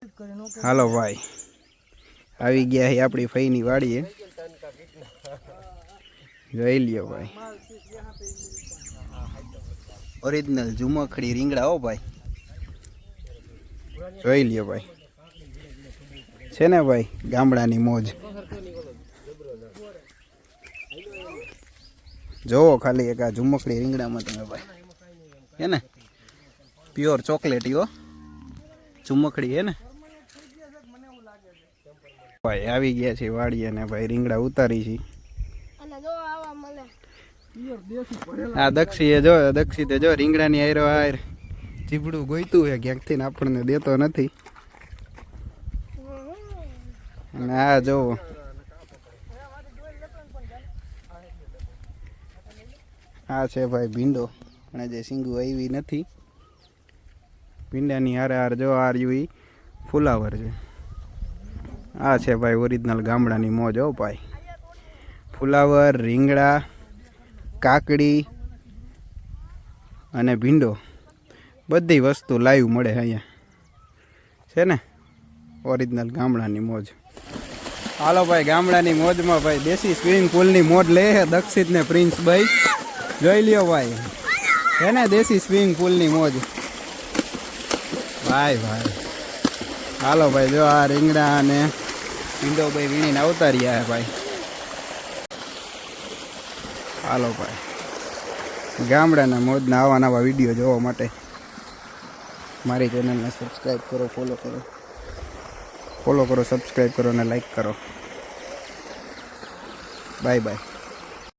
હાલો ભાઈ, આવી ગયા છે આપણી ફઈની વાડીએ. જોઈ લ્યો ભાઈ, ઓરિજિનલ ઝુમખડી રીંગણા હો ભાઈ. જોઈ લ્યો ભાઈ, છે ને ભાઈ ગામડાની મોજ. જોવો ખાલી એક આ ઝુમખડી રીંગણામાં તમે ભાઈ, હે ને પ્યોર ચોકલેટી હો ઝુમખડી, હે ને ભાઈ. આવી ગયા છે વાડીએ ને ભાઈ રીંગણા ઉતારી છે. આ દક્ષીએ જો, દક્ષી જો રીંગણાની આયરો આયર ચીબડું ગોઈતું છે ક્યાંકથી ને આપણને દેતો નથી. અને આ જોવો, આ છે ભાઈ ભીંડો, અને જે સિંગુ આવી નથી ભીંડાની હારે હાર જો આર્યું ફુલાવર છે. આ છે ભાઈ ઓરિજિનલ ગામડાની મોજ હો ભાઈ. ફુલાવર, રીંગણા, કાકડી અને ભીંડો બધી વસ્તુ લાઈવ મળે અહીંયા, છે ને ઓરિજિનલ ગામડાની મોજ. હાલો ભાઈ, ગામડાની મોજમાં ભાઈ દેશી સ્વિમિંગ પુલની મોજ લે દક્ષિત ને પ્રિન્સ ભાઈ. જોઈ લ્યો ભાઈ, છે ને દેશી સ્વિમિંગ પુલની મોજ ભાઈ ભાઈ. હાલો ભાઈ, જો આ રીંગણા અને ભીંડો ભાઈ વીણીને આવતા રહ્યા ભાઈ. હાલો ભાઈ, ગામડાના મોજના આવા નવા વિડીયો જોવા માટે મારી ચેનલને સબસ્ક્રાઈબ કરો, ફોલો કરો, સબસ્ક્રાઈબ કરો અને લાઈક કરો. Bye bye.